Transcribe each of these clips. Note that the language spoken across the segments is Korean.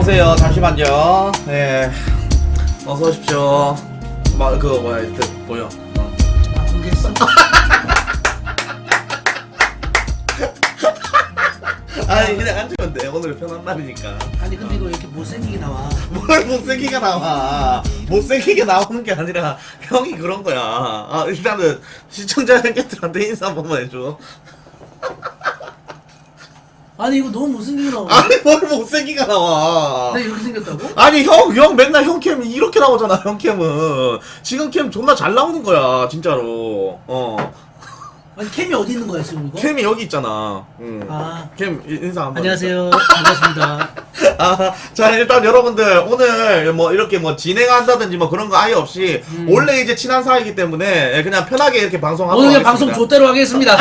오세요. 잠시만요. 네. 어서 오십시오. 그거 뭐야, 뭐야. 모르겠어. 아니, 그냥 앉으면 돼. 오늘 편한 날이니까. 아니 근데 이거 왜 이렇게 못생기게 나와? 뭘 못생기게 나와. 못생기게 나오는 게 아니라 형이 그런 거야. 아, 일단은 시청자 형님들한테 인사 한 번만 해줘. 아니 이거 너무 못생기게 나와. 아니, 뭘 못생기게 나와. 내가 이렇게 생겼다고? 아니, 형 맨날 형 캠 이렇게 나오잖아, 형 캠은. 지금 캠 존나 잘 나오는 거야, 진짜로. 아니 캠이 어디 있는 거야 지금 이거? 캠이 여기 있잖아. 아. 캠 인사 한번. 안녕하세요. 반갑습니다. 아, 자, 일단 여러분들 오늘 뭐 이렇게 뭐 진행한다든지 뭐 그런 거 아예 없이 원래 이제 친한 사이이기 때문에 그냥 편하게 이렇게 방송하도록 오늘 그냥 하겠습니다. 방송 좆대로 하겠습니다.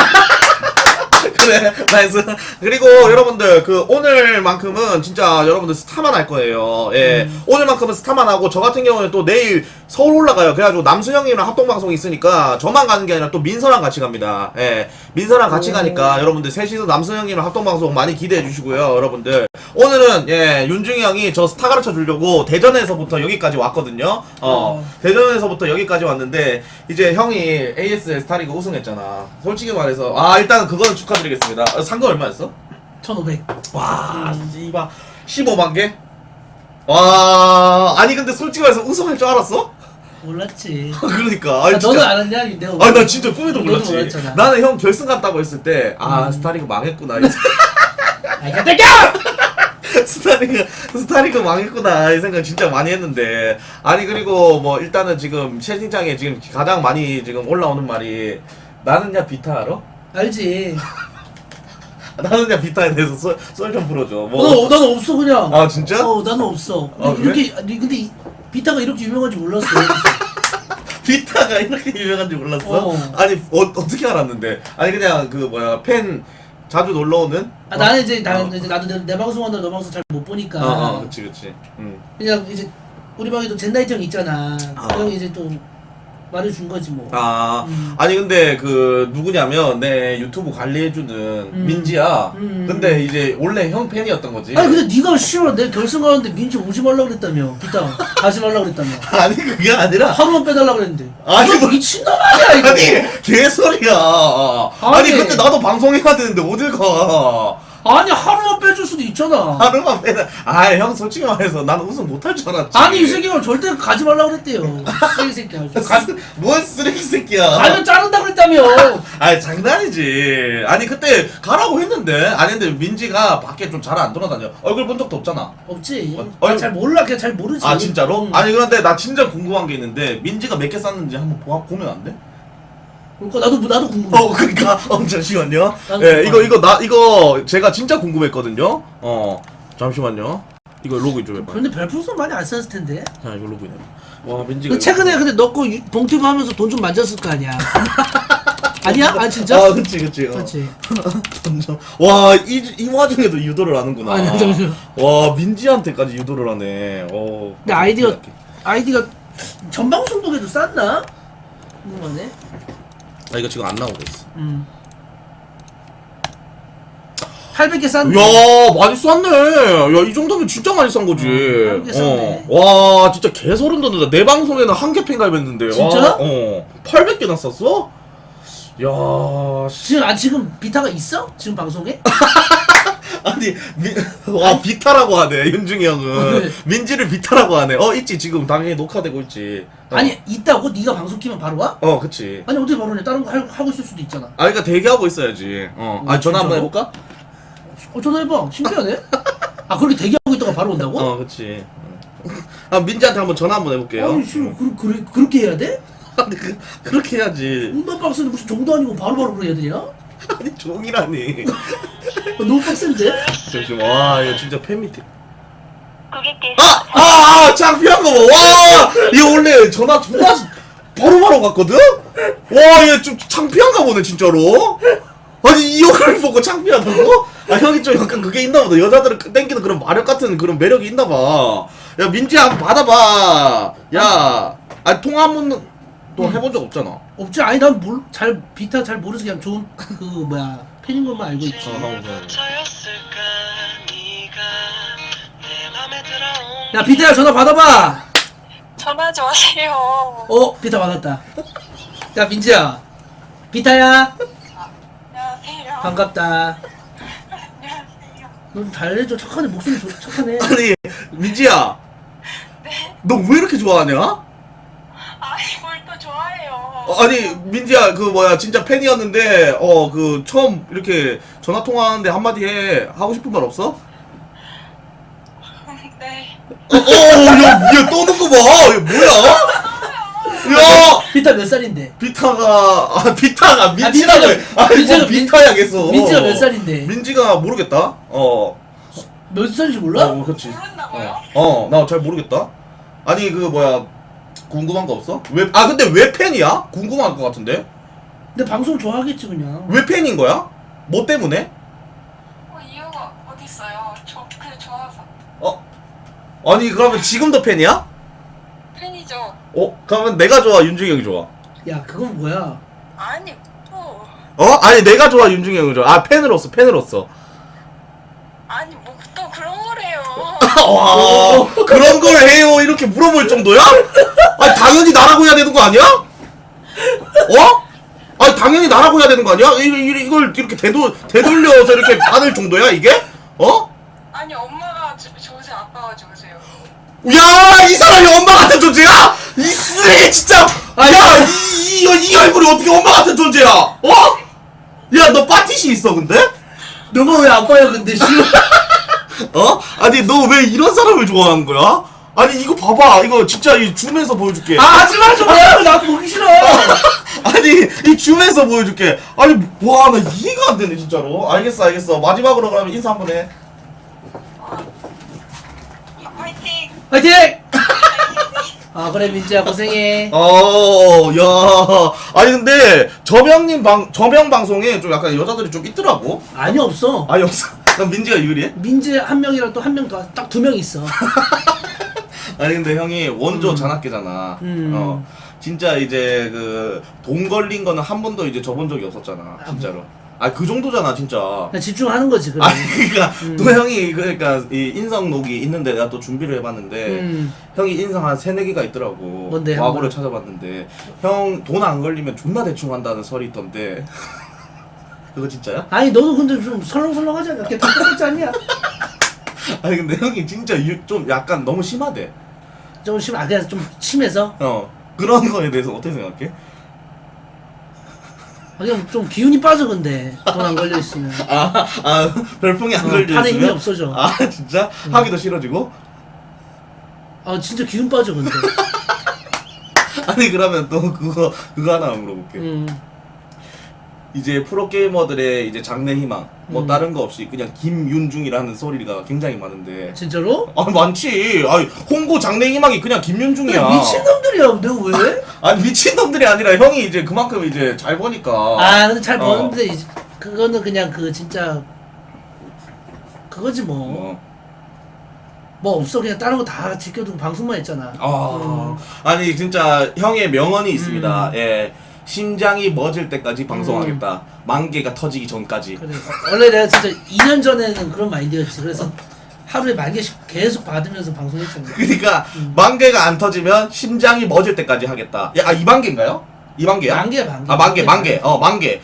그래, 나이스. 그리고 여러분들 그 오늘만큼은 진짜 여러분들 스타만 할 거예요. 예, 오늘만큼은 스타만 하고 저 같은 경우는 또 내일 서울 올라가요. 그래가지고 남수 형이랑 합동 방송이 있으니까 저만 가는 게 아니라 또 민서랑 같이 갑니다. 예, 민서랑 같이 가니까 여러분들 셋이서 남수 형이랑 합동 방송 많이 기대해 주시고요, 여러분들. 오늘은 예, 윤중이 형이 저 스타 가르쳐 주려고 대전에서부터 여기까지 왔거든요. 대전에서부터 여기까지 왔는데 이제 형이 ASL 스타리그 우승했잖아. 솔직히 말해서 일단 그거는 축하드리겠습니다. 상금 얼마였어? 1,500. 와, 이봐 15만 개? 와, 아니 근데 솔직히 말해서 우승할 줄 알았어? 몰랐지. 그러니까. 아, 너는 알았냐? 내가 아니 나 진짜 꿈에도 너도 몰랐지. 몰랐잖아. 나는 형 결승 갔다고 했을 때 스타리그 망했구나. 아, 개새끼야! 스타리그 망했구나 이 생각 진짜 많이 했는데, 아니 그리고 뭐 일단은 지금 채팅창에 지금 가장 많이 지금 올라오는 말이 나는야 비타 알아? 알지. 나는야 비타에 대해서 썰 좀 풀어줘. 뭐 나는 없어 그냥. 아 진짜? 나는 없어. 아, 그래? 이렇게 아니, 근데 비타가 이렇게 유명한지 몰랐어. 비타가 이렇게 유명한지 몰랐어? 아니 어떻게 알았는데? 아니 그냥 그 뭐야 팬 자주 놀러 오는? 나는 이제 나도 내 방송한다 너 방송 잘 못 보니까. 그치. 그냥 이제 우리 방에도 젠나이트 형 있잖아. 그 형이 이제 또 말해준 거지 뭐. 아니 근데 그 누구냐면 내 유튜브 관리해주는 민지야. 근데 이제 원래 형 팬이었던 거지. 아니 근데 네가 싫어. 내 결승 가는데 민지 오지 말라 그랬다며. 비타 가지 말라 그랬다며. 아니 그게 아니라 하루만 빼달라 그랬는데. 아니, 이거 미친놈 아니야 이거. 아니 개소리야. 아니 근데 나도 방송해야 되는데 어딜 가. 아니 하루만 빼줄 수도 있잖아. 하루만 빼다. 형 솔직히 말해서 난 우승 못할 줄 알았지. 아니 이 새끼가 절대 가지 말라 그랬대요. 쓰레기 새끼야. 뭔 쓰레기 새끼야. 가면 자른다 그랬다며. 아니 장난이지. 아니 그때 가라고 했는데. 아니 근데 민지가 밖에 좀 잘 안 돌아다녀. 얼굴 본 적도 없잖아. 없지. 잘 몰라. 그냥 잘 모르지. 진짜로? 아니 그런데 나 진짜 궁금한 게 있는데 민지가 몇 개 쌌는지 한번 보면 안 돼? 그러니까 나도 궁금해. 그러니까 잠시만요. 나도 예, 이거 제가 진짜 궁금했거든요. 잠시만요. 이거 로그인 좀 해봐. 근데 별풍선 많이 안 썼을 텐데. 자, 이거 로그인 해봐. 와, 민지가 이거- 최근에 근데 너 거 봉투 하면서 돈 좀 만졌을 거 아니야. 아니야? 아 진짜? 그치. 그렇지. 점점. 와, 이 와중에도 유도를 하는구나. 아니, 잠시만. 와, 민지한테까지 유도를 하네. 근데 아이디가 전 방송국에도 쌌나? 궁금하네. 이거 지금 안 나오고 있어. 800개 쌌네. 야, 많이 쌌네. 야, 이 정도면 진짜 많이 싼 거지. 많이 쌌네. 와, 진짜 개소름 돋는다. 내 방송에는 한 개 팬 가입했는데. 진짜? 800개나 쌌어? 야, 지금 비타가 있어? 지금 방송에? 아니, 비타라고 하네, 윤중이 형은. 네. 민지를 비타라고 하네. 있지, 지금 당연히 녹화되고 있지. 아니 있다고? 네가 방송 키면 바로 와? 그치. 아니 어떻게 바로 해? 다른 거 하고 있을 수도 있잖아. 그러니까 대기하고 있어야지. 전화 한번 진짜로? 해볼까? 전화해봐. 신기하네. 그렇게 대기하고 있다가 바로 온다고? 그치. 민지한테 한번 전화 한번 해볼게요. 아니 지금 그렇게 해야 돼? 아니, 그렇게 해야지. 너무 빡센데 무슨 종도 아니고 바로바로 그래야 되냐? 아니, 종이라니. 너무 빡센데? 잠시만. 와, 이거 진짜 팬 미팅. 고객께서 창피한 거 봐. 와, 이거 원래 전화 존나 바로바로 갔거든? 와, 얘 좀 창피한가 보네, 진짜로. 아니, 이 역할을 보고 창피하다고? 형이 좀 약간 그게 있나 보다. 여자들을 땡기는 그런 마력 같은 그런 매력이 있나 봐. 야, 민지야, 한번 받아봐. 야, 통화 한 번도 또 해본 적 없잖아. 없지. 아니 난 비타 잘 모르지. 그냥 좋은 팬인 것만 알고 있지. 한번 해봐. 내 맘에 들어 야 비타야 전화 받아봐. 전화하지 마세요. 비타 받았다. 야 민지야. 비타야. 안녕하세요. 반갑다. 안녕하세요. 너 좀 잘해줘. 착하네. 목소리 착하네. 아니 민지야, 네. 너 왜 이렇게 좋아하냐? 아니 뭘 또 좋아해요. 아니 민지야, 그 뭐야, 진짜 팬이었는데 그 처음 이렇게 전화 통화하는데 한마디 하고 싶은 말 없어? 네. 야, 떠는 거 봐. 이거 뭐야? 야, 비타 몇 살인데? 비타가 민지라고 민지가- 해. 아니 뭐 민지가- 비타야 계속. 민지가 몇 살인데? 민지가 모르겠다. 몇 살인지 몰라? 그렇지. 모른다고요? 나 잘 모르겠다. 아니 그 뭐야, 궁금한 거 없어? 근데 왜 팬이야? 궁금할 것 같은데. 근데 방송 좋아하겠지 그냥. 왜 팬인 거야? 뭐 때문에? 이유가 어디 있어요? 그냥 좋아서 아니 그러면 지금도 팬이야? 팬이죠. 그러면 내가 좋아, 윤중이 형이 좋아? 야 그건 뭐야? 아니 또 아니 내가 좋아, 윤중이 형이 좋아? 팬으로서. 아니 뭐 또 그런 거래요. 와, 그런 걸 해요 이렇게 물어볼 정도야? 아니 당연히 나라고 해야 되는 거 아니야? 아니 당연히 나라고 해야 되는 거 아니야? 이걸 이렇게 되돌려서 이렇게 받을 정도야 이게? 아니 엄마가 좋으세요? 아빠가 좋으세요? 야, 이 사람이 엄마 같은 존재야? 이 쓰레기 진짜. 야, 이 얼굴이 어떻게 엄마 같은 존재야? 야, 너 파티시 있어 근데? 너가 왜 아빠야 근데 지금? 아니 너 왜 이런 사람을 좋아하는 거야? 아니 이거 봐봐, 이거 진짜 이 줌에서 보여줄게. 하지마 좀 해. 나 보기 싫어. 아니 이 줌에서 보여줄게. 아니 와, 나 이해가 안 되네 진짜로. 알겠어. 마지막으로 그러면 인사 한번 해. 화이팅! 화이팅! 그래 민지야 고생해. 야, 아니 근데 저병 방송에 좀 약간 여자들이 좀 있더라고. 아니 없어. 아니 없어. 그럼 민지가 유리해? 민지 한 명이랑 또 한 명 더 딱 두 명 있어. 아니 근데 형이 원조 잔악계잖아. 진짜 이제 그 돈 걸린 거는 한 번도 이제 줘본 적이 없었잖아. 진짜로. 그 정도잖아 진짜. 그냥 집중하는 거지 그래. 그러니까 또 형이 그러니까 이 인성 녹이 있는데 내가 또 준비를 해봤는데 형이 인성 한 3-4개가 있더라고. 뭔데, 와고를 한번? 찾아봤는데 형 돈 안 걸리면 존나 대충 한다는 설이 있던데. 그거 진짜야? 아니 너도 근데 좀 설렁설렁하지 않냐? 걔 다 똑같지 않냐? 아니 근데 형이 진짜 좀 약간 너무 심하대. 좀 그냥 좀 심해서. 그런 거에 대해서 어떻게 생각해? 그냥 좀 기운이 빠져 근데 돈 안 걸려 있으면. 별풍이 안 걸려 팔에 힘이 있으면? 없어져. 진짜? 하기도 싫어지고? 진짜 기운 빠져 근데. 아니 그러면 또 그거 하나 물어볼게. 이제 프로게이머들의 이제 장래 희망 뭐 다른 거 없이 그냥 김윤중이라는 소리가 굉장히 많은데. 진짜로? 많지. 홍보 장래 희망이 그냥 김윤중이야. 미친놈들이야 내가 왜? 아니 미친놈들이 아니라 형이 이제 그만큼 이제 잘 버니까. 근데 잘 버는데 이제 그거는 그냥 그 진짜 그거지 뭐. 뭐 없어 그냥 다른 거 다 지켜두고 방송만 했잖아. 아니 진짜 형의 명언이 있습니다. 예. 심장이 멎을 때까지 방송하겠다. 만개가 터지기 전까지. 그래. 원래 내가 진짜 2년 전에는 그런 마인드였지. 그래서 하루에 10,000개씩 계속 받으면서 방송했잖아. 그러니까 만개가 안 터지면 심장이 멎을 때까지 하겠다. 2만개인가요? 2만개야? 만개. 만개.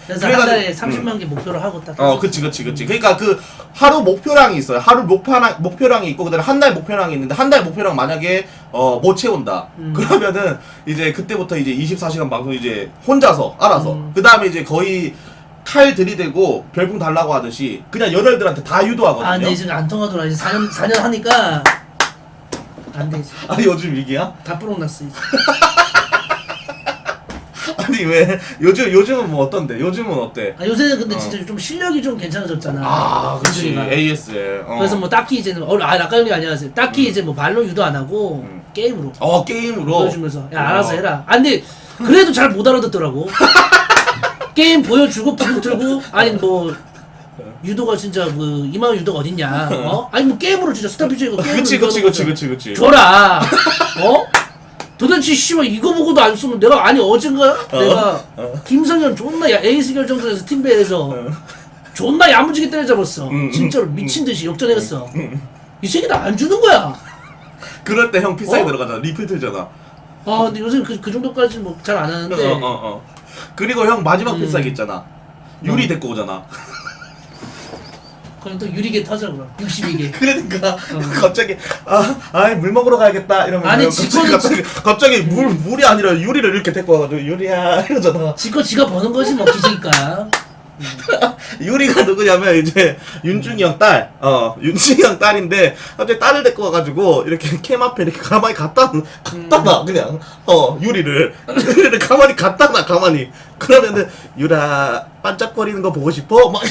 그래서 한 달에 30만 개 목표로 하고 딱. 그치. 그러니까 그 하루 목표량이 있어요. 하루 목표량이 있고 그다음에 한 달 목표량이 있는데 한 달 목표량 만약에 못 채운다. 그러면은 이제 그때부터 이제 24시간 방송 이제 혼자서 알아서. 그다음에 이제 거의 칼 들이대고 별풍 달라고 하듯이 그냥 여러분들한테 다 유도하거든요. 근데 이제 안 통하더라. 이제 4년 하니까 안 되지. 요즘 위기야? 다 부록났어 이제. 아니 왜 요즘은 뭐 어떤데? 요즘은 어때? 요새는 근데 진짜 좀 실력이 좀 괜찮아졌잖아. 그렇지. 윤중이가. ASL. 그래서 뭐 딱히 이제는 낙가형님 안녕하세요. 딱히 이제 뭐 말로 유도 안 하고 게임으로 게임으로 보여주면서 야 알아서 해라. 근데 그래도 잘 못 알아듣더라고. 게임 보여주고 부금 틀고 뭐 유도가 진짜 그 이만 유도가 어딨냐? 아니 뭐 게임으로 진짜 스타피치고 게임으로 그치. 줘라. 도대체 씨발 이거 보고도 안 쓰면 내가 어젠가 내가 김성현 존나 에이스 결정전에서 팀배에서 존나 야무지게 때려잡았어. 진짜로 미친 듯이 역전했어. 이 새끼 나 안 주는 거야. 그럴 때 형 필살기 어? 들어가잖아. 리플 틀잖아. 아 근데 요새 그 정도까지 뭐 잘 안 하는데 그리고 형 마지막 필살기 있잖아. 유리 데리고 오잖아. 그럼 또 유리개 터져 그럼 62개. 그러니까 갑자기 물 먹으러 가야겠다 이러면 아니, 갑자기 물이 아니라 유리를 이렇게 데리고 와가지고 유리야 이러잖아. 지가 버는 거지 뭐 기지니까. 유리가 누구냐면 이제 윤중이 형 딸, 윤중이 형 딸인데 갑자기 딸을 데리고 와가지고 이렇게 캠 앞에 이렇게 가만히 갖다 놔 그냥 유리를 가만히 갖다 놔 가만히. 그러면은 유라 반짝거리는 거 보고 싶어? 막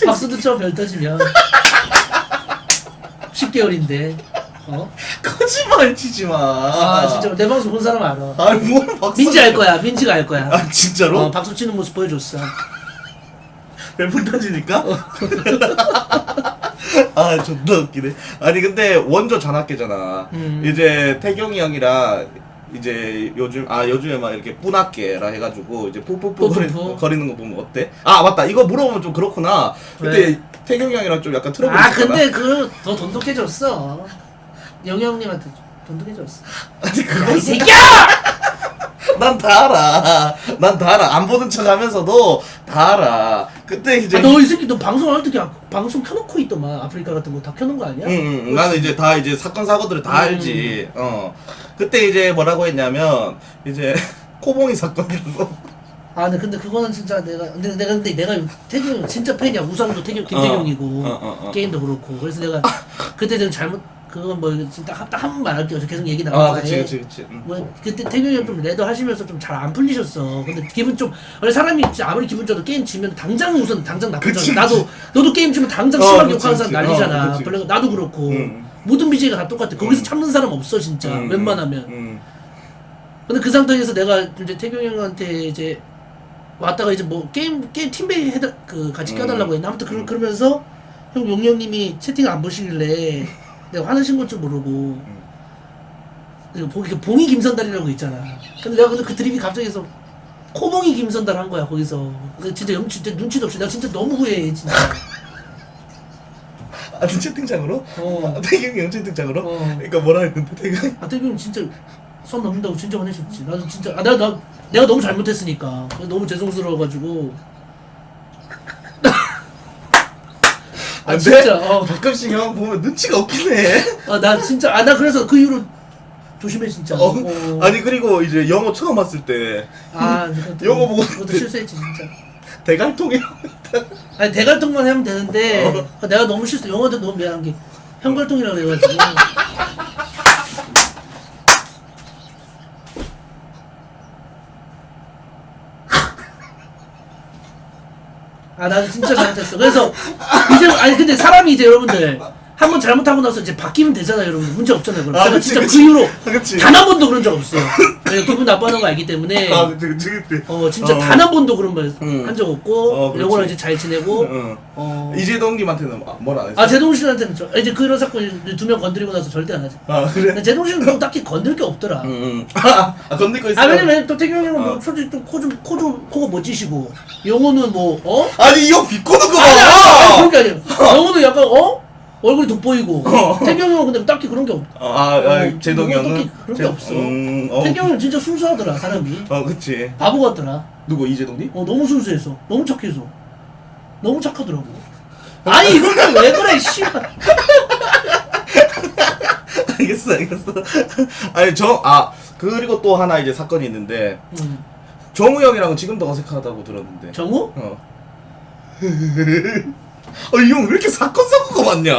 박수도 쳐 별 터지면 10개월인데 거짓말 치지 마. 아 진짜 내 방송 본 사람 알아. 아니 뭘 박수? 민지 알 거야. 민지가 알 거야. 아 진짜로? 박수 치는 모습 보여줬어. 별풍 터지니까? 아 존나 웃기네. 아니 근데 원조 잔악계잖아. 이제 태경이 형이랑 이제 요즘에 막 이렇게 뿌낫게라 해가지고 이제 뽀뽀뽀 거리는 거 보면 어때? 아 맞다 이거 물어보면 좀 그렇구나. 그때 왜? 태경이 형이랑 좀 약간 트러블 아 있었잖아. 근데 그 더 돈독해졌어. 영희 형님한테 돈독해졌어. 아니 야, 그거 이 새끼야! 난 다 알아. 난 다 알아. 안 보는 척 하면서도 다 알아. 그때 이제 너 이 새끼 너 방송할 때 그냥 방송 켜놓고 있더만. 아프리카 같은 거 다 켜놓은 거 아니야? 응. 나는 이제 다 이제 사건 사고들을 다 알지. 그때 이제 뭐라고 했냐면 이제 코봉이 사건이라고. 아 근데 그거는 진짜 내가 태경 진짜 팬이야. 우상도 김태경이고 게임도 그렇고. 그래서 내가 그때 좀 잘못 그건 뭐 진짜 딱 한 번 말할게요. 계속 얘기 나온 거에. 그치. 뭐 그때 태경이 형 좀 레더 하시면서 좀 잘 안 풀리셨어. 근데 기분 좀 원래 사람이 진짜 아무리 기분 좋아도 게임 지면 당장 나쁘잖아. 그치. 너도 게임 지면 당장 심하게 그치, 욕하는 사람 그치. 난리잖아. 그치. 그래 나도 그렇고 모든 BJ가 다 똑같아. 거기서 참는 사람 없어 진짜. 웬만하면. 근데 그 상태에서 내가 이제 태경이 형한테 이제 왔다가 이제 뭐 게임 팀베이 같이 껴달라고 했나 아무튼 그러면서 형 용이 형님이 채팅 안 보시길래 내가 화내신 건 줄 모르고 봉이 김선달이라고 있잖아. 근데 내가 그 드립이 갑자기 해서 코봉이 김선달 한 거야 거기서. 근데 진짜 진짜 눈치도 없이 내가 진짜 너무 후회해 진짜. 아니 채팅창으로? 태경이 형 채팅창으로? 그러니까 뭐라 했는데 태경이? 태경이 진짜 선 넘는다고 진짜 화내셨지. 나도 진짜 내가 너무 잘못했으니까 너무 죄송스러워가지고. 진짜 가끔씩 형 보면 눈치가 없긴 해. 나 진짜 나 그래서 그 이후로 조심해 진짜. 아니 그리고 이제 영어 처음 왔을 때 영어 보고 그것도 실수했지 진짜. 대갈통이 아니 대갈통만 하면 되는데 내가 너무 실수. 영어한테 너무 미안한 게 현갈통이라고 그래가지고. 나도 진짜 잘못했어. 그래서 이제 근데 사람이 이제 여러분들 한 번 잘못하고 나서 이제 바뀌면 되잖아요, 여러분. 문제 없잖아요. 그럼 제가 진짜 그 이후로 단 한 번도 그런 적 없어요. 내가 기분 나빠하는 거 알기 때문에. 그치. 진짜 단 한 번도 그런 말 한 적 없고, 요거랑 이제 잘 지내고. 이재동님한테는 뭐라 안 했어? 제동 씨한테는 이제 그런 사건 2명 건드리고 나서 절대 안 하지. 그래? 근데 제동 씨는 뭐 딱히 건들 게 없더라. 건들 거 있어. 왜냐면 또 태경 형은 뭐 솔직히 또 코가 멋지시고, 영호는 뭐 아니 이 형 비꼬는 거 봐. 아니 그런 게 아니야. 영호는 약간 얼굴이 돋보이고. 태경 형은 근데 딱히 그런 게 없다. 제동이 형은 딱히 그런 게 없어. 태경 형은 진짜 순수하더라 사람이. 그치. 바보 같더라. 누구 이재동님? 너무 순수해서, 너무 착해서, 너무 착하더라고. 아니 이걸 왜 그래 씨발. 알겠어. 아니 그리고 또 하나 이제 사건이 있는데 정우 형이랑은 지금도 어색하다고 들었는데. 정우? 이 형 왜 이렇게 사건 사고가 많냐?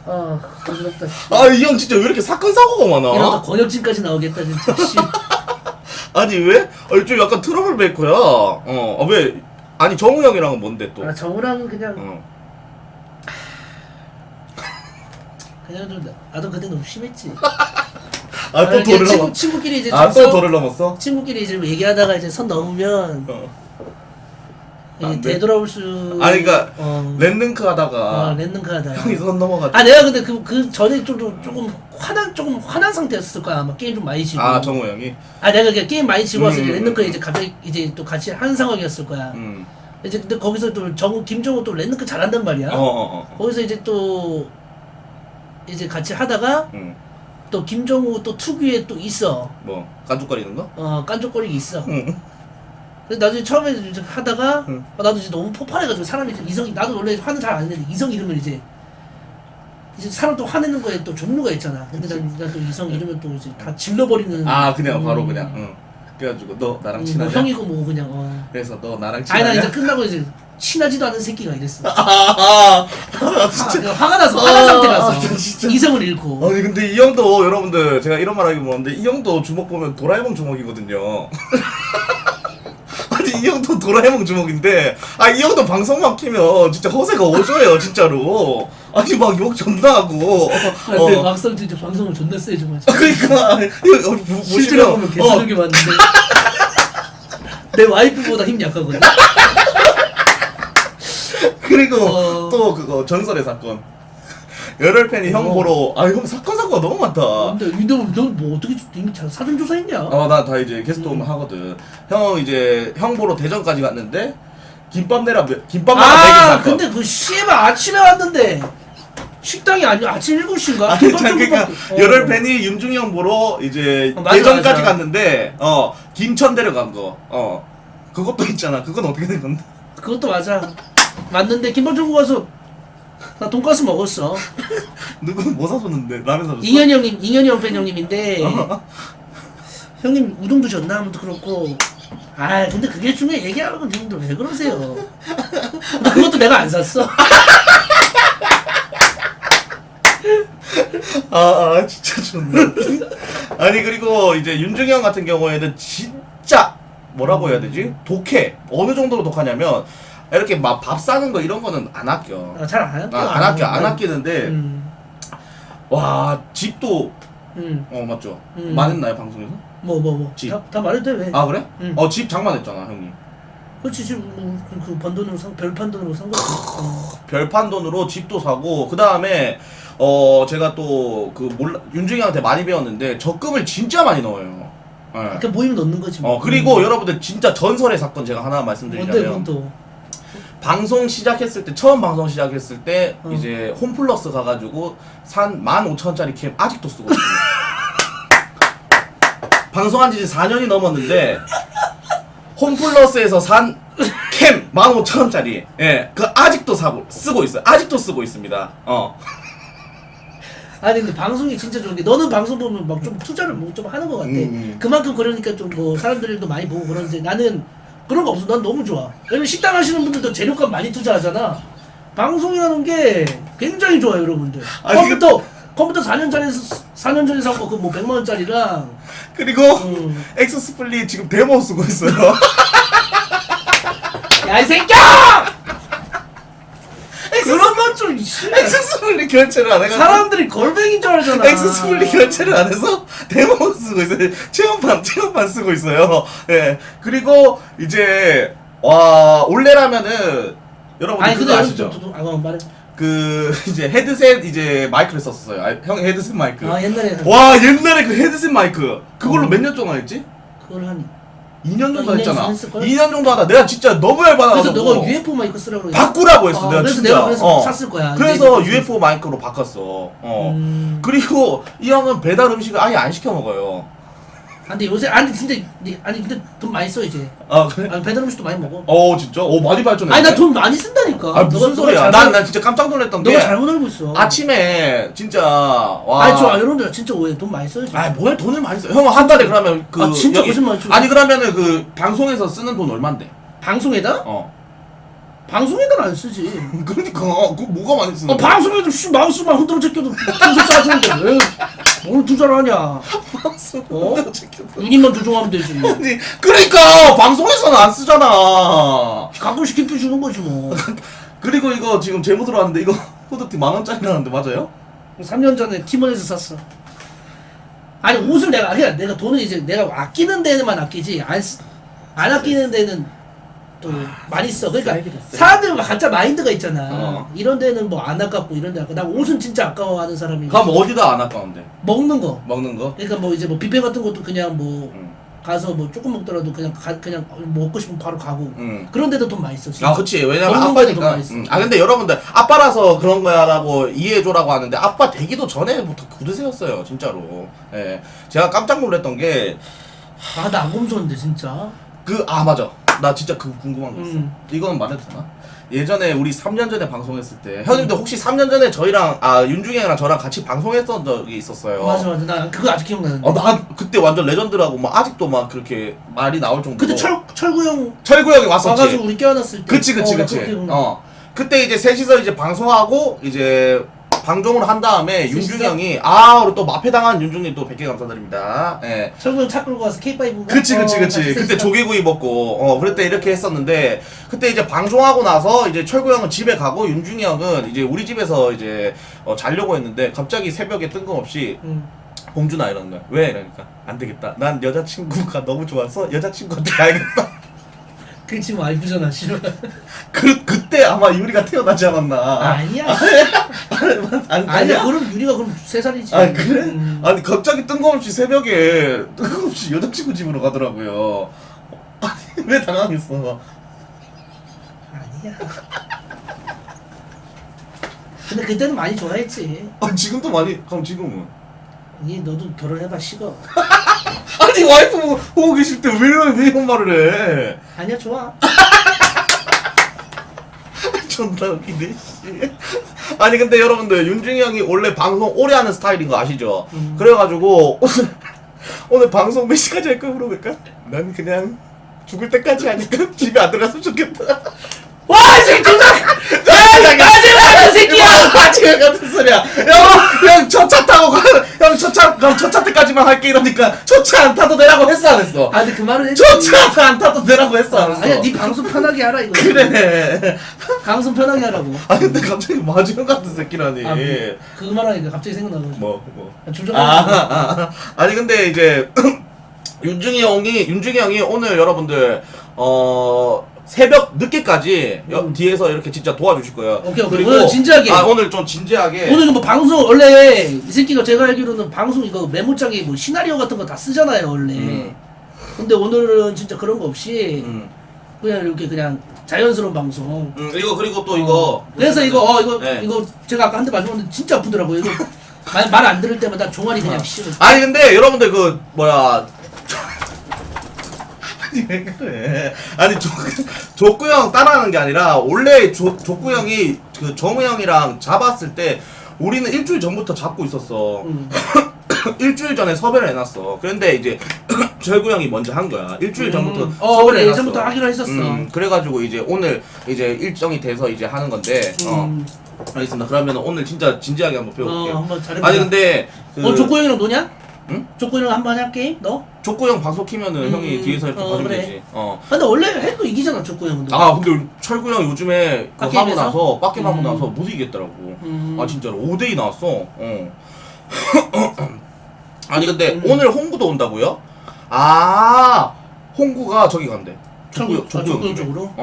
어지럽다. 이 형 진짜 왜 이렇게 사건 사고가 많아? 이러다 권혁진까지 나오겠다 진짜. 씨. 아니 왜? 좀 약간 트러블 메이커야. 왜? 아니 정우 형이랑은 뭔데 또? 정우랑은 그냥 그냥 좀 나도 그때 너무 심했지. 또 도를 넘었어? 친구끼리 이제 또 도를 넘었어? 친구끼리 이제 얘기하다가 이제 선 넘으면 되돌아올 수. 그러니까 랜능크 하다가 랜능크 하다가 형이 선 넘어가지고. 내가 근데 그 전에 조금 화난 상태였을 거야 아마. 게임 좀 많이 치고. 정우 형이? 내가 그냥 게임 많이 치고 와서 이제 랜능크 이제 갑자기 이제 또 같이 하는 상황이었을 거야. 이제 근데 거기서 또 김정우 또 랜드크 잘한단 말이야. 거기서 이제 또 이제 같이 하다가 응. 또 김정우 또 특유의 또 있어. 뭐 깐죽거리는 거? 깐족거리기 있어. 응. 그래서 나중에 처음에 이제 하다가 응. 나도 이제 너무 폭발해가지고 사람이 이제 이성이 나도 원래 화는 잘 안 내는데 이성 이름을 이제 사람 또 화내는 거에 또 종류가 있잖아. 근데 난 또 이성 이름을 또 이제 다 질러버리는. 그냥 바로 그냥. 응. 그래가지고 너 나랑 뭐 친하냐? 형이고 뭐고 그냥. 그래서 너 나랑 아니 친하냐? 나 이제 끝나고 이제 친하지도 않은 새끼가 이랬어. 진짜. 화가 나서 화난 상태 갔어. 진짜. 이성을 잃고. 아니 근데 이 형도 여러분들 제가 이런 말 하기 뭐한데 이 형도 주먹 보면 도라에몽 주먹이거든요. 아니 이 형도 도라에몽 주먹인데 이 형도 방송만 키면 진짜 허세가 오져요 진짜로. 아니 막 욕 존나 하고. 근데 막상 진짜 방송을 존나 세죠 맞아. 그러니까 이거 실제로 보면 개쓰레기 맞는데 내 와이프보다 힘 약하거든. 그리고 또 그거 전설의 사건. 열혈 팬이 형 보러 형 사건 너무 많다. 근데 너뭐 어떻게 이미 사전 조사했냐? 나 다 이제 게스트 오면 하거든. 형 이제 형 보러 대전까지 갔는데 김밥 내라 매긴 사건. 근데 그 씨발 아침에 왔는데 식당이 아니야. 아침 7시인가? 그러니까 열혈 팬이 윤중이 형 보러 이제 맞아, 대전까지 맞아. 갔는데 김천 데려간 거. 그것도 있잖아. 그건 어떻게 된 건데? 그것도 맞아. 맞는데 김밥천국 가서 나 돈가스 먹었어. 누구 뭐 사줬는데? 라면 사줬어? 이현이 형팬 형님인데 형님 우동 드셨나? 아무튼 그렇고 근데 그게 중요해. 얘기하면 형님들 왜 그러세요? 근데 그것도 내가 안 샀어. 진짜 좋네. 아니 그리고 이제 윤중이 형 같은 경우에는 진짜 뭐라고 해야 되지? 독해. 어느 정도로 독하냐면 이렇게 막 밥 사는 거 이런 거는 안 아껴. 잘 안 아껴. 안 아끼는데 와 집도 맞죠? 말했나요 방송에서? 뭐 집. 다 말해도 돼 왜? 그래? 집 장만했잖아 형님. 그렇지 지금 그 번돈으로 별판 돈으로 산 거지. 별판 돈으로 집도 사고 그 다음에 제가 또 그 윤중이 형한테 많이 배웠는데 적금을 진짜 많이 넣어요. 그 모임 넣는 거지. 뭐. 그리고 여러분들 진짜 전설의 사건 제가 하나 뭔데 말씀드리자면 또? 방송 시작했을 때 처음 방송 시작했을 때 어. 이제 홈플러스 가가지고 산 15,000원짜리 캠 아직도 쓰고 있어요. 방송한 지 이제 4년이 넘었는데 홈플러스에서 산 캠 15,000원짜리 그 아직도 쓰고 있어요. 아직도 쓰고 있습니다. 아니 근데 방송이 진짜 좋은 게 너는 방송 보면 막 좀 투자를 뭐 좀 하는 것 같아. 그만큼 그러니까 좀 뭐 사람들도 많이 보고 그러는데 나는 그런 거 없어. 난 너무 좋아. 왜냐면 식당 하시는 분들도 재료값 많이 투자하잖아. 방송이라는 게 굉장히 좋아요, 여러분들. 컴퓨터 4년 전에 산 거 그 뭐 100만 원짜리랑 그리고 엑스스플릿 지금 데모 쓰고 있어요. 야 이 새끼야! 그런 건좀 엑스스플릿 결제를 안 해가지고 사람들이 걸뱅인 줄 알잖아. 엑스스플릿 결제를 안 해서 데모 쓰고 있어요. 체험판 쓰고 있어요. 그리고 이제 올레라면은 여러분 그거 아시죠? 말해. 그 이제 헤드셋 이제 마이크를 썼었어요. 형 헤드셋 마이크. 옛날에 옛날에 그 헤드셋 마이크 그걸로 몇 년 동안 했지? 그걸 한 2년 정도 2년 했잖아. 했을걸? 2년 정도 하다 내가 진짜 너무 열받아가지고 그래서 너가 UFO 마이크 쓰라고 그랬어. 바꾸라고 했어. 내가 그래서 진짜. 내가 그래서 샀을 거야. 그래서 UFO 마이크로 바꿨어. 그리고 이 형은 배달 음식을 아예 안 시켜 먹어요. 근데 요새 근데 돈 많이 써 이제. 그래? 배달 음식도 많이 먹어. 진짜? 많이 발전했네. 아니 나 돈 많이 쓴다니까. 무슨 소리야? 난 진짜 깜짝 놀랐던 게 너가 잘못 알고 있어. 아침에 진짜 여러분들 진짜 오해. 돈 많이 써야지. 뭘 돈을 많이 써? 형은 한 달에 그러면 진짜 거짓말 치고. 아니 그러면은 그 방송에서 쓰는 돈 얼만데? 방송에다? 방송에다는 안 쓰지. 그러니까 그거 뭐가 많이 쓰는 거야? 방송에도 마우스만 흔들어 제껴도 분석 싸주는데 왜 뭘 투자를 하냐? 유닛만 조종하면 되지. 아니 그러니까 방송에서는 안 쓰잖아. 가끔씩 기피 주는 거지 뭐. 그리고 이거 지금 제보 들어왔는데 이거 후드티 10,000원짜리라는데 맞아요? 3년 전에 팀원에서 샀어. 아니 옷을 내가 돈을 이제 내가 아끼는 데는만 아끼지 안 아끼는 데는 또 많이 써. 그러니까 사람들 각자 마인드가 있잖아. 이런 데는 뭐 안 아깝고 이런 데 아까 나 옷은 진짜 아까워하는 사람이. 그럼 어디다 안 아까운데? 먹는 거. 먹는 거? 그러니까 뭐 이제 뭐 뷔페 같은 것도 그냥 뭐 가서 뭐 조금 먹더라도 그냥 먹고 싶으면 바로 가고. 음. 그런데도 돈 많이 써. 진짜. 아, 그치. 왜냐면 먹는 거에도 돈 아빠니까. 많이 써. 아, 근데 여러분들, 아빠라서 그런 거야라고 이해해줘라고 하는데, 아빠 되기도 전에부터 구드세였어요, 진짜로. 예. 제가 깜짝 놀랐던 게, 아, 나 안 검소한데 진짜. 맞아. 나 진짜 그거 궁금한 거 있어. 이건 말해도 되나? 예전에 우리 3년 전에 방송했을 때, 형님들 혹시 3년 전에 저희랑, 윤중이 형이랑 저랑 같이 방송했던 적이 있었어요. 맞아. 나 그거 아직 기억나는데. 나 그때 완전 레전드라고, 막 아직도 막 그렇게 말이 나올 정도로. 그때 철구 형 철구 형이 왔었지. 와가지고 우리 깨어났을 때. 그치. 나 그거 기억나. 그때 이제 셋이서 이제 방송하고 이제 방종을 한 다음에 셋이서? 윤중이 형이 우리 또 마패당한 윤중이 또 100개 감사드립니다. 예. 철구 형 차 끌고 가서 K5인가? 그치. 그때 조개구이 먹고 그때 이렇게 했었는데 그때 이제 방종하고 나서 이제 철구 형은 집에 가고 윤중이 형은 이제 우리 집에서 이제 자려고 했는데 갑자기 새벽에 뜬금없이 봉준아 이러는 거야. 왜? 이러니까 안 되겠다. 난 여자친구가 너무 좋아서 여자친구한테 가야겠다. 그 친구 알프잖아, 싫어. 그때 아마 유리가 태어나지 않았나. 아니야. 아니야. 아니야? 그럼 유리가 그럼 3살이지. 아 그래? 아니 갑자기 뜬금없이 새벽에 뜬금없이 여자친구 집으로 가더라고요. 아니 왜 당황했어? 아니야. 근데 그때는 많이 좋아했지. 지금도 많이. 그럼 지금은? 너도 결혼해봐 식어. 아니 와이프 보고 계실 때 왜 이런 말을 해? 아니야 좋아. 존나 웃기네 씨. 아니 근데 여러분들 윤중이 형이 원래 방송 오래 하는 스타일인 거 아시죠? 그래가지고 오늘 방송 몇 시까지 할 거야 물어볼까? 난 그냥 죽을 때까지 하니까 집에 안 들어갔으면 좋겠다. 와, 이 새끼 정작! 마지막 새끼야! 마지막 같은 소리야. 형 저 차 타고 형 저 차 때까지만 할게 이러니까 저 차 안 타도 되라고 했어 안 했어? 아, 근데 그 말은 했지. 저 차 안 타도 되라고 했어 안 했어? 아니야, 네 방송 편하게 하라 이거. 그래. 방송 편하게 하라고. 근데 갑자기 마지막 같은 새끼라니. 그 말하니까 갑자기 생각나가지고. 뭐. 조정아. 아니 근데 이제 윤중이 형이 오늘 여러분들 새벽 늦게까지 뒤에서 이렇게 진짜 도와주실 거예요. 오케이. 그리고 오늘 진지하게. 오늘 좀 진지하게. 오늘 뭐 방송 원래 이 새끼가 제가 알기로는 방송 이거 메모장에 뭐 시나리오 같은 거 다 쓰잖아요 원래. 근데 오늘은 진짜 그런 거 없이 그냥 이렇게 그냥 자연스러운 방송. 이거 그리고 또 이거. 그래서 이거 네. 이거 제가 아까 한 대 맞았는데 진짜 아프더라고요. 이거 말 안 들을 때마다 종아리 그냥 씌워. 아니 근데 여러분들 아니 왜 그래? 아니 족구 형 따라하는 게 아니라 원래 족구 형이 그 정우 형이랑 잡았을 때 우리는 일주일 전부터 잡고 있었어. 일주일 전에 섭외를 해놨어. 그런데 이제 절구 형이 먼저 한 거야. 일주일 전부터 섭외를 원래 해놨어. 예전부터 하기로 했었어. 그래가지고 이제 오늘 이제 일정이 돼서 이제 하는 건데. 알겠습니다. 그러면 오늘 진짜 진지하게 한번 배워볼게요. 한번 잘해보자. 아니 근데 족구 형이랑 노냐? 응? 족구 형이랑 한번 할 게임? 너? 족구 형 방송 키면은 형이 뒤에서 이렇게 봐주면 그래. 되지. 근데 원래 해도 이기잖아 족구 형은. 근데 철구 형 요즘에 그거 하고 빡게임에서? 나서 빡게임 하고 나서 못 이기겠더라고. 진짜로 5대2 나왔어. 아니 근데 오늘 홍구도 온다고요? 홍구가 저기 간대. 족구 형 족구 쪽으로?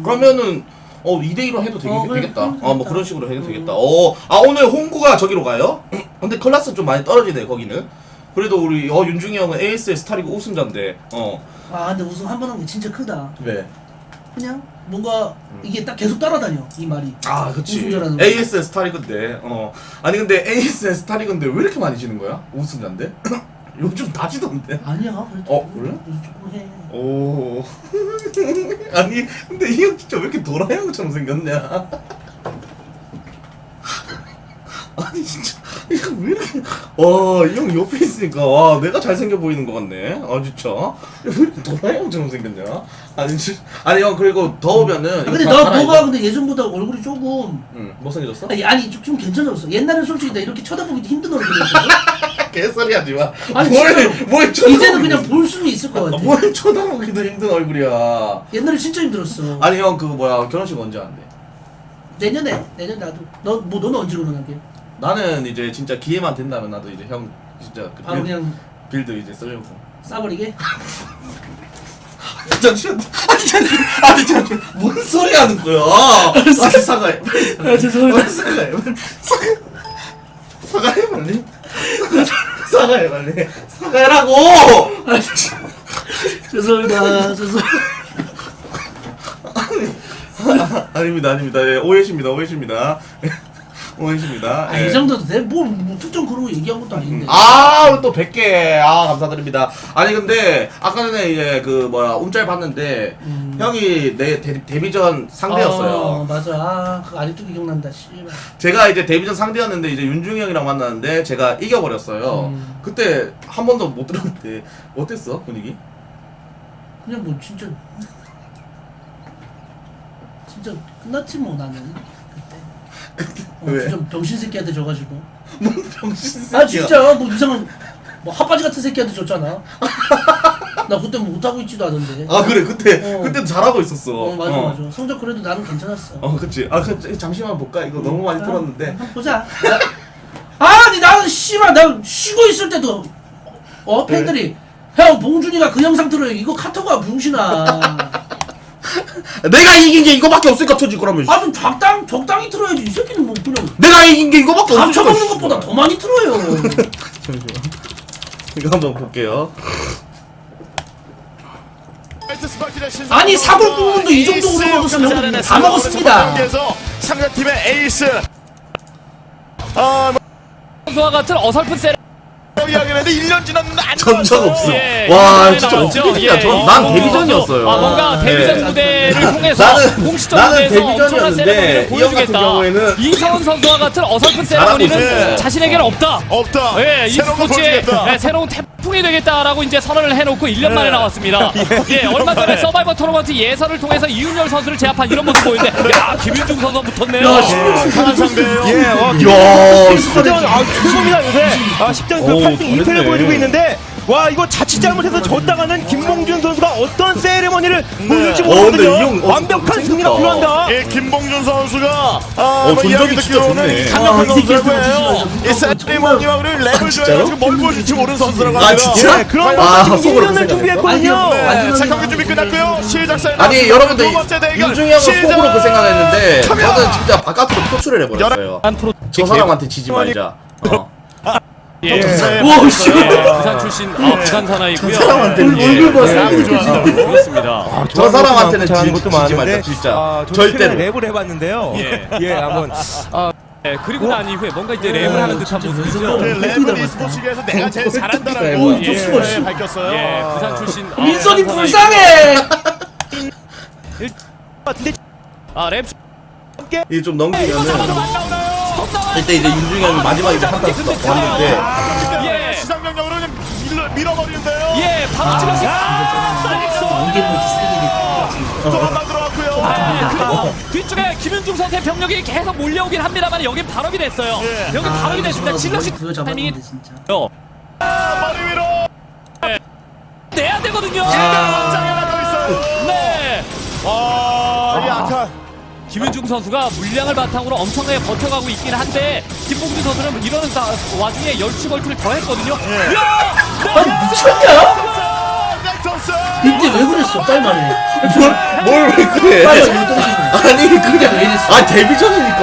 그러면은 2대2로 해도 그래, 되겠다. 그래, 뭐 그런 식으로 해도 되겠다. 오늘 홍구가 저기로 가요? 근데 클래스 좀 많이 떨어지네 거기는. 그래도 우리 윤중이 형은 ASL 스타리그 우승자인데. 근데 우승 한 번 한 게 진짜 크다. 왜? 그냥 뭔가 이게 딱 계속 따라다녀 이 말이. 그치. 우승자라는 거. ASL 스타리그인데. 아니 근데 ASL 스타리그인데 왜 이렇게 많이 지는 거야? 우승자인데? 요즘 다 지던데. 아니야. 그래도 그래? 조금 해. 오. 아니 근데 이 형 진짜 왜 이렇게 도라 형처럼 생겼냐? 아니 진짜 이거 왜 이렇게 이 형 옆에 있으니까 내가 잘생겨 보이는 것 같네. 진짜 왜 이렇게 도라 형처럼 생겼냐? 아니 형 그리고 더우면은 근데 너가 근데 예전보다 얼굴이 조금 못생겨졌어? 아니 좀 괜찮아졌어. 옛날엔 솔직히 나 이렇게 쳐다보기도 힘든 얼굴이었거든. 개소리 하지 마. 아니, 뭘 이제는 그냥 볼 수는 있을 것 같아. 뭘 쳐다보기도 힘든 얼굴이야. 옛날에 진짜 힘들었어. 아니 형 결혼식 언제 한대? 내년 나도. 너는 언제 결혼하게? 나는 이제 진짜 기회만 된다면 나도 이제 형 진짜 그냥 빌드 이제 쓰려고. 싸버리게? 잠시만. 뭔 소리 하는 거야? 사과해. 죄송합니다. 사과해 빨리. 사과해 빨리. 사과해라고. 죄송합니다. 아닙니다. 예, 오해십니다. 오해십니다. 아, 예. 이 정도도 돼? 뭐 특정 그러고 얘기한 것도 아닌데. 또 100개. 감사드립니다. 아니, 근데, 아까 전에 이제 움짤 봤는데, 형이 내 데뷔전 상대였어요. 맞아. 그거 아직도 기억난다. 씨발. 제가 이제 데뷔전 상대였는데, 이제 윤중이 형이랑 만났는데, 제가 이겨버렸어요. 그때 한 번도 못 들었는데, 어땠어? 분위기? 그냥 뭐 진짜 끝났지 뭐 나는 그때. 왜? 진짜 병신 새끼한테 져가지고. 뭔 병신 아 진짜 뭐 이상한 뭐 핫바지 같은 새끼한테 졌잖아. 나 그때 뭐 못하고 있지도 않은데. 그래, 그때도 잘하고 있었어. 맞아. 성적 그래도 나는 괜찮았어. 그치. 잠시만 볼까? 이거 너무 많이 틀었는데. 한번 보자. 아니 나는 씨발 나 쉬고 있을 때도 팬들이 형 봉준이가 그 영상 틀어요. 이거 카톡아 병신아. 내가 이긴 게 이거밖에 없으니까 쳐지 그러면. 좀 적당히 틀어야지. 이 새끼는 뭐 그냥 내가 이긴 게 이거밖에 다 없으니까. 쳐먹는 것보다 더 많이 틀어요. 잠시만. 이거 한번 볼게요. 아니 사골 국물도 이 정도 오래 먹었으면 형도 다 먹었습니다. 상대팀의 에이스 선수와 같은 어설픈 세레 이야기했는데 1년 지났는데 안 전적 없어. 예, 와, 이번에 진짜 나왔죠. 어떻게 되냐. 예. 난 데뷔전이었어요. 뭔가 데뷔전 예. 무대를 통해서 나는 공식적 무대에서 엄청난 데뷔전이었는데 세레머니를 이 형 같은 보여주겠다. 경우에는 이성훈 선수와 같은 어설픈 잘하고 세레머니는 있어요. 자신에게는 없다. 없다. 예, 이 새로운 걸 스포츠의 보여주겠다. 새로운 태풍이 되겠다라고 이제 선언을 해놓고 1년 만에 나왔습니다. 예, 얼마 전에 서바이벌 토너먼트 예선을 통해서 이윤열 선수를 제압한 이런 모습 보이는데, 야, 김윤중 선수 붙었네요. 야, 강한 상대예요. 이야, 수전 최고입니다 요새. 10전 그 8승 2패를 보여주고 있는데 와 이거 자칫 잘못해서 졌다가는 김봉준 선수가 어떤 세레머니를 보여줄지 근데 모르거든요. 이 형, 완벽한 생겼다. 승리가 필요한다. 예, 김봉준 선수가 전적이 진짜 좋네. 강력한 이 새끼 선수라고요. 이 세레머니와 우리 랩을 줘가지고 뭘 보여줄지 모르는 선수라고 아, 합니다. 진짜? 예, 그런 아, 거 지금 속으로 1년을 생각해. 준비했거든요. 네, 자, 경기 준비 끝났고요. 시작사에 아니, 여러분들, 두 번째 대결 윤중이 형은 시작! 속으로 그 생각했는데, 카메라! 저는 진짜 바깥으로 표출을 해버렸어요. 저 사람한테 지지 말자. 예, 와 씨. 부산 출신 부산 사나이고요. 사람한테는 얼굴 봐. 그렇습니다. 저 사람한테는 잘하는 지지 것도 말자, 많은데, 진짜. 저도 절대로. 최근에 랩을 해봤는데요. 예. 한번 예, 그리고 난 이후에 뭔가 이제 랩을 하는 듯한 모습이죠. 그 랩은 e스포츠계에서 내가 제일 잘한다라고 오, 좋습니다, 씨. 밝혔어요. 예, 부산 출신 민선이 부산 불쌍해. 같은데 랩 이게 좀 이거 넘기면은. 잡아도 안 나오나요? 그때 이제 윤중이 형이 마지막에 이제 한타 왔는데, 예. 시상명령으로 그냥 밀어버리는데요. 예, 바로 찍었어. 이게 뭐 쓰레기네. 또 한 방 들어갔고요. 그리고 뒤쪽에 김윤중 선수의 병력이 계속 몰려오긴 합니다만 여긴 발업이 됐어요. 예. 여기 발업이 됐습니다. 질럿이 타이밍이 부여잡았는데 진짜. 머리 위로 내야 되거든요. 장에 나가 있어요. 네. 이 약한 김윤중 선수가 물량을 바탕으로 엄청나게 버텨가고 있긴 한데 김봉준 선수는 이러는 와중에 열치벌트를 더 했거든요. 야! 아니 미쳤냐? 넥터스. 이때 왜 그랬어? 딸만해. 뭘 왜 그래? 빨리 얼굴 떨어지지. 아니, 근데 왜 이랬어? 데뷔전이니까.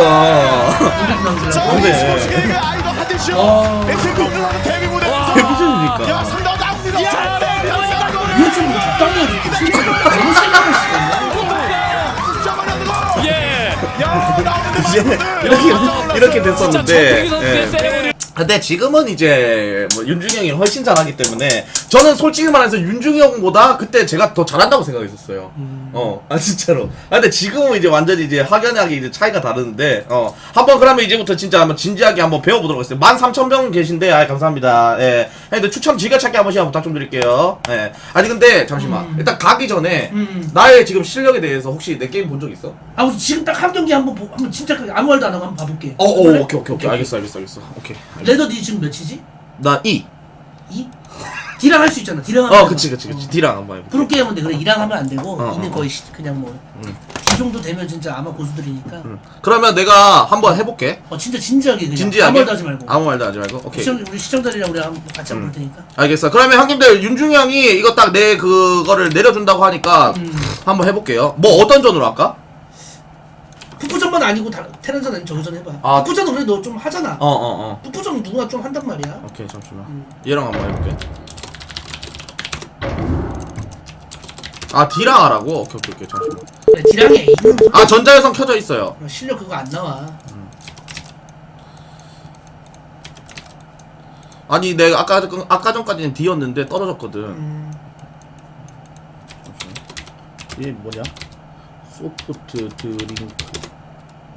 자, e스포츠계의 아이돌 하디쇼. 김봉준 선수 데뷔 무대에서 데뷔전이니까. 야, 상당히 나옵니다. 이거 좀 적당히 해야지. 진짜 너무 생각할 수가 있네. 예. 이제 이렇게 진짜 됐었는데. 정태기 선수의 예. 세레모니. 근데 지금은 이제 뭐 윤중이 형이 훨씬 잘하기 때문에 저는 솔직히 말해서 윤중이 형보다 그때 제가 더 잘한다고 생각했었어요. 진짜로. 근데 지금은 이제 완전히 이제 확연하게 이제 차이가 다르는데 한번 그러면 이제부터 진짜 한번 진지하게 한번 배워보도록 하겠습니다. 13,000명 계신데 근데 예. 근데 추천 즐겨찾기 한 번씩 부탁 좀 드릴게요. 예. 아니 근데 잠시만. 일단 가기 전에 나의 지금 실력에 대해서 혹시 내 게임 본 적 있어? 우선 지금 딱 한 경기 한번 진짜 아무 말도 안 하고 한번 봐볼게. 오케이. 알겠어. 오케이. 레더 니 지금 몇이지? 나 2. 2? D랑 할 수 있잖아. D랑 하면. 그치. D랑 한번 해볼게. 프로게임은 돼. 그래 2랑 하면 안 되고 어, 이는 어, 거의 그냥 뭐 D 정도 되면 진짜 아마 고수들이니까. 그러면 내가 한번 해볼게. 진짜 진지하게 그냥 진지하게. 아무 말도 하지 말고. 아무 말도 하지 말고. 오케이. 우리 시청자들이랑 우리 한번 같이 한번 볼 테니까. 알겠어. 그러면 형님들 윤중이 형이 이거 딱 내 그거를 내려준다고 하니까 한번 해볼게요. 뭐 어떤 전으로 할까? 풋풋전만 아니고 테란전 아니면 저기전 해봐. 아. 풋풋전은 그래 너 좀 하잖아. 풋풋전 누구나 좀 한단 말이야. 오케이 잠시만. 얘랑 한번 해볼게. 아 D랑 하라고? 오케이 잠시만. 야, 지랑이 A는 아 전자여성 켜져 있어요. 실력 그거 안 나와. 아니 내가 아까 전까지는 D였는데 떨어졌거든. 이게 뭐냐? 소프트 드링크.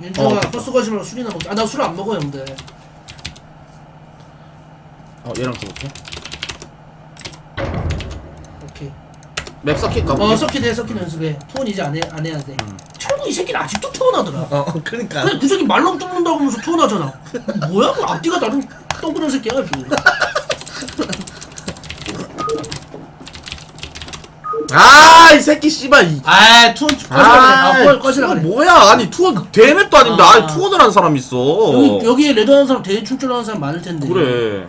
윤주가 됐다. 헛수 가지 말고 술이나 먹자. 아, 나 술 안 먹어, 형들. 얘랑 써볼게. 오케이. 맵 서킷 가볼게. 서킷 연습해. 투원 이제 안 해야 돼. 철구 이 새끼는 아직도 투원하더라. 그러니까. 그냥 그 새끼 말랑 뚫는다고 하면서 투원하잖아. 뭐야? 그 앞뒤가 나름 똥그런 새끼야, 아주. 이 새끼 씨발. 아, 투원 꺼지라 그래. 꺼지라 그래. 뭐야? 아니 투원 대맵도 아닌데 투원을 한 사람 있어. 여기에 레드 하는 사람 대회 출전하는 사람 많을 텐데. 그래.